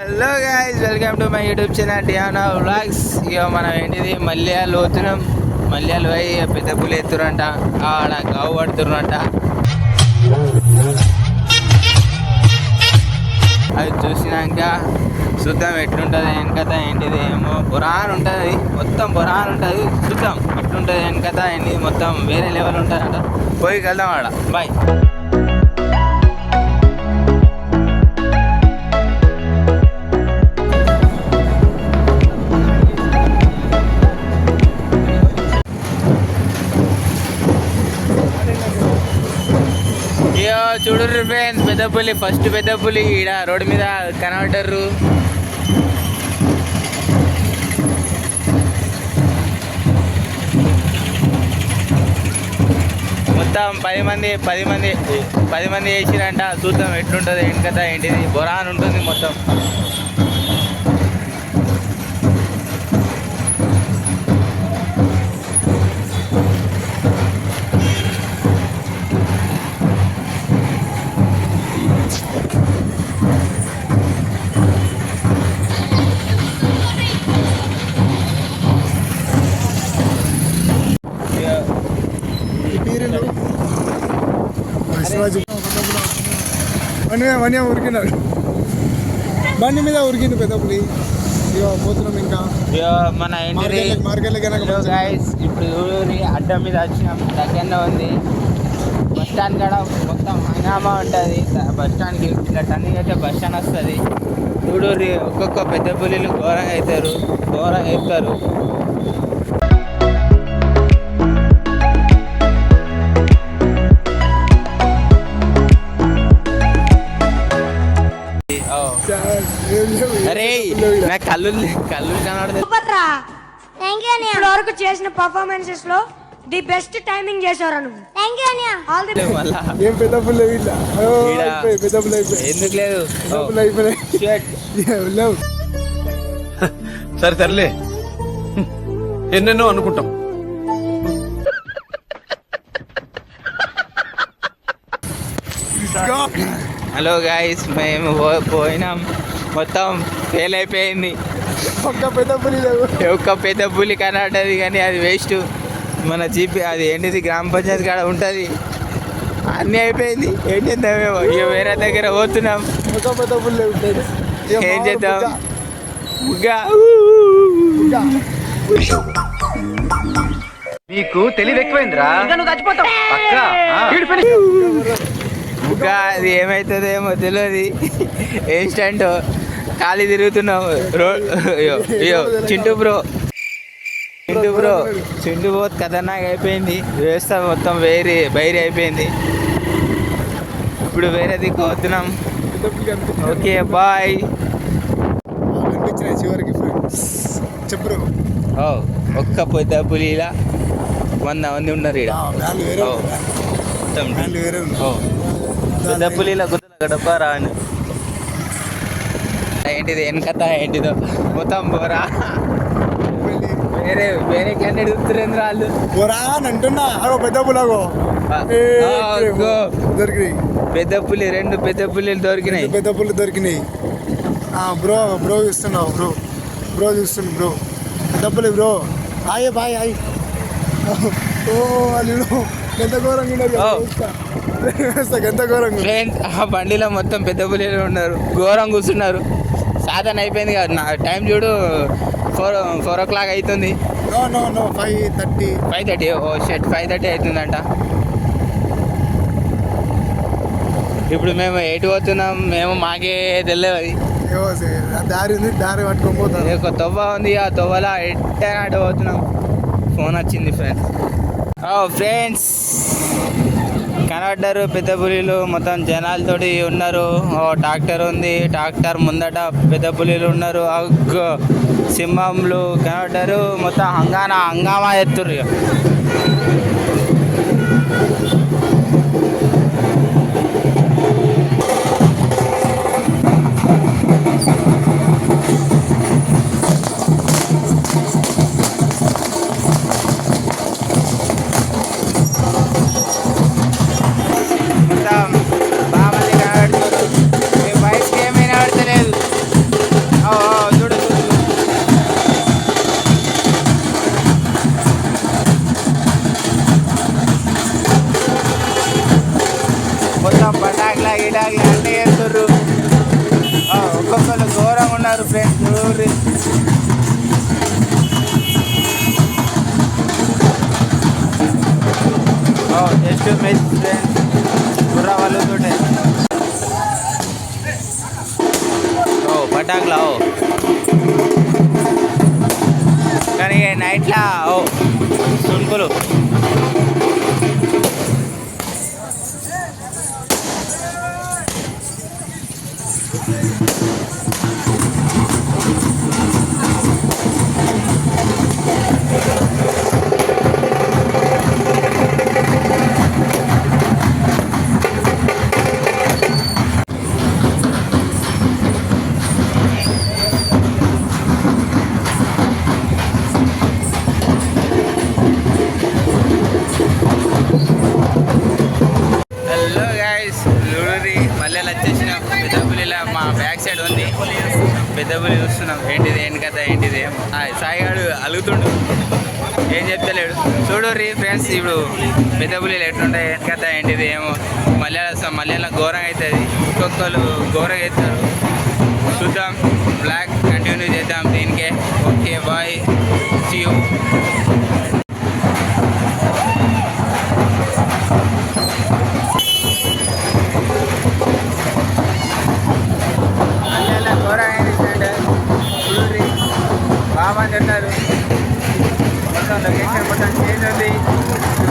Hello guys, welcome to my YouTube channel Diana vlogs. ఇక మనం ఏంటిది మల్యాలు పోతున్నాం. మల్యాలు పోయి పెద్ద పులి ఎత్తురంట, ఆడ గావు పడుతురంట. అది చూసినాక చూద్దాం ఎట్లుంటుంది వెనకత ఏంటిది. ఏమో పురాణం ఉంటుంది, మొత్తం పురాణం ఉంటుంది. చూద్దాం ఎట్లుంటుంది వెనకత ఏంటి, మొత్తం వేరే లెవెల్ ఉంటుందంట. పోయి వెళ్దాం ఆడ. బాయ్. చూడరు ఫ్రెండ్స్, పెద్ద పులి, ఫస్ట్ పెద్ద పులి ఈడ రోడ్డు మీద కనబడ్డరు. మొత్తం 10 మంది వేసిరంట. చూద్దాం ఎట్లుంటుంది ఏంటి ఏంటిది. బొరాన్ ఉంటుంది మొత్తం. వన్య ఉరికినాడు, బండి మీద ఉరికిండు పెద్ద పులి. పోతున్నాం ఇంకా మన ఇప్పుడు అడ్డం మీద వచ్చినాం. దగ్గరలో ఉంది బస్ స్టాండ్ కాడ. మొత్తం హంగామా ఉంటుంది బస్ స్టాండ్కి. ఇట్లా టర్నింగ్ అయితే బస్ స్టాండ్ వస్తుంది. చూడూరి ఒక్కొక్క పెద్ద పులిలు ఘోరంగా అవుతారు, ఘోరంగా ఎక్కుతారు. అరే నా కళ్ళు వరకు చేసిన పర్ఫార్మెన్సెస్ లో ది బెస్ట్ టైమింగ్ చేశారు నువ్వు. ఎందుకు లేదు సరే తరలే, ఎన్నెన్నో అనుకుంటాం. హలో గాయస్, మేము పోయినాం. మొత్తం ఫెయిల్ అయిపోయింది. ఒక్క పెద్ద పులి కనబడ్డది కానీ అది వేస్ట్. మన జీపీ అది ఏంటిది గ్రామ పంచాయతీ కాడ ఉంటుంది. అన్నీ అయిపోయింది. ఏం చేద్దామేమో, ఇక వేరే దగ్గర పోతున్నాం. ఏం చేద్దాం. నీకు తెలివి ఎక్కువైందిరా. ఇంకా అది ఏమవుతుందేమో తెలియదు. ఇన్స్టెంట్ ఖాళీ తిరుగుతున్నాం. అయ్యో చింటూ బ్రో ఖతర్నాక్ అయిపోయింది. వ్యవస్థ మొత్తం బైరి అయిపోయింది. ఇప్పుడు వేరే దిక్కు వస్తున్నాం. Okay bye. చివరికి చెప్పు. ఒక్క పెద్ద పులిలా 100 మంది ఉన్నారు ఇక్కడ. పెద్ద పులిలా గుర్తుగా రాను. ఏంటిది వెనకత ఏంటిదో మొత్తం బోరా. వేరే క్యాండిడేట్ చూస్తున్నారు వాళ్ళు. బోరా అంటున్నా పెద్ద పులాగో దొరికినాయి. పెద్ద పులి 2 పెద్ద పులిలు దొరికినాయి. పెద్ద పులి దొరికినాయి. బ్రో చూస్తున్నావు. బ్రో చూస్తుండు. బ్రో పెద్ద పులి బ్రో. Hi bye hi. ఎంత ఘోరంగా ఎంత ఘోరంగా. ఆ బండిలో మొత్తం పెద్ద పులిలు ఉన్నారు, ఘోరం కూర్చున్నారు. సాధన అయిపోయింది కదా. నా టైం చూడు, 4 o'clock అవుతుంది. 5:30. ఓ షెట్ 5:30 అవుతుందంట. ఇప్పుడు మేము ఎటు పోతున్నాం మేము మాకే తెలియదు. దారి పట్టుకొని పోతాం. ఒక తొవ్వ ఉంది, ఆ తొవ్వలో ఎట్టనాడు పోతున్నాం. ఫోన్ వచ్చింది ఫ్రెండ్స్. కనబడ్డారు పెద్ద పులిలు. మొత్తం జనాలతోటి ఉన్నారు. ట్రాక్టర్ ఉంది, ట్రాక్టర్ ముందట పెద్ద పులిలు ఉన్నారు. సింహంలు కనబడ్డారు. మొత్తం హంగామా ఎత్తుర్రు. మొత్తం బాగా మంది కనబడుతున్నారు. బైక్కి ఏమైనా ఆడతలేదు. ఘోరంగా ఉన్నారు ఫ్రెండ్స్. చూడండి జస్ట్ మిస్ ఫ్రెండ్స్. గుర్రా వాళ్ళతోటే పటాకులా కానీ నైట్లా సున్కులు. హలో గైస్, లూడూరి మల్లెలు వచ్చేసినాం. పెద్దపులిలా మా బ్యాక్ సైడ్ ఉంది. పెద్దపులి చూస్తున్నాం. ఏంటిది ఏం కథ ఏంటిది సాయిగాడు అలుగుతుండు, ఏం చెప్తలేడు. చూడుర్రి ఫ్రెండ్స్, ఇప్పుడు పెద్దపులిలు ఎట్లుండే ఏం కథ ఏంటిది ఏమో. మల్లెల ఘోరంగా అవుతుంది, ఒక్కొక్కరు ఘోరంగా అవుతారు. చూద్దాం, బ్లాక్ కంటిన్యూ చేద్దాం దీనికే. Okay bye, see you. బాగుంది ఉన్నారు. మొత్తం లొకేషన్ మొత్తం చేంజ్ ఉంది,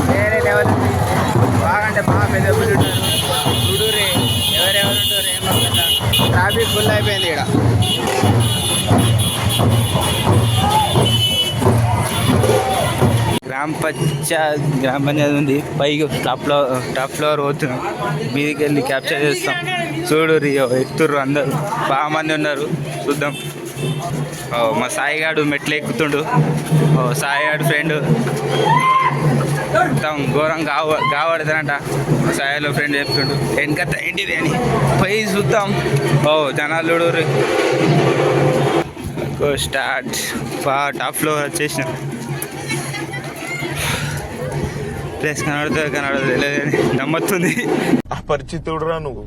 వేరే లెవెల్ ఉంది. బాగంటే బాగా పెద్ద పులి ఉంటారు. చూడురే ఎవరెవరు ఉంటారు ఏమవుతుందా. ట్రాఫిక్ ఫుల్ అయిపోయింది ఇక్కడ. గ్రామ పంచాయతీ ఉంది. పైకి టాప్ ఫ్లోర్ పోతున్నాం. మీదికి వెళ్ళి క్యాప్చర్ చేస్తాం. చూడుర్రి ఎక్కుతుర్రు అందరు, బాగా మంది ఉన్నారు. చూద్దాం. మా సాయిగాడు మెట్లు ఎక్కుతుండు. సాయిగాడు ఫ్రెండ్ మొత్తం ఘోరంగా కావడతానంట. మా సాయిలో ఫ్రెండ్ చెప్తుండు వెనకత ఏంటిది అని. పోయి చూద్దాం. జనాలు స్టార్ట్. టాప్ ఫ్లోర్ వచ్చేసిన. ప్లేస్ కనబడుతుంది లేదని నమ్మొస్తుంది. అపరిచితుడు రా నువ్వు.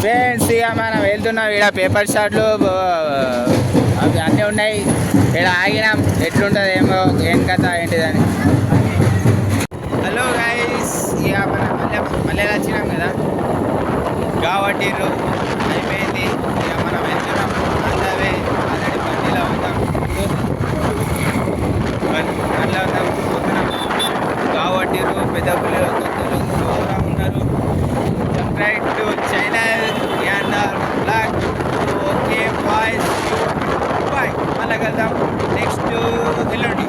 ఫ్రెండ్స్ ఇక మనం వెళ్తున్నాం ఇక్కడ పేపర్ షాట్లు అవి అన్నీ ఉన్నాయి. ఇక్కడ ఆగినాం, ఎట్లుంటుంది ఏమో ఏం కథ ఏంటిదని. హలో గైస్, ఇక మనం మళ్ళీ వచ్చినాం కదా కాబట్టి అయిపోయింది. ఇక మనం వెళ్తున్నాం అందవే ఆల్రెడీ బండిలో ఉంటాం, బండిలో ఉంటాం పోతున్నాం కాబట్టి పెద్ద పిల్లలు కొత్తలు దూరం ఉన్నారు. Subscribe to channel block. Okay bye bye, మళ్ళీ కలుద్దాం నెక్స్ట్ ఎల్లుండి.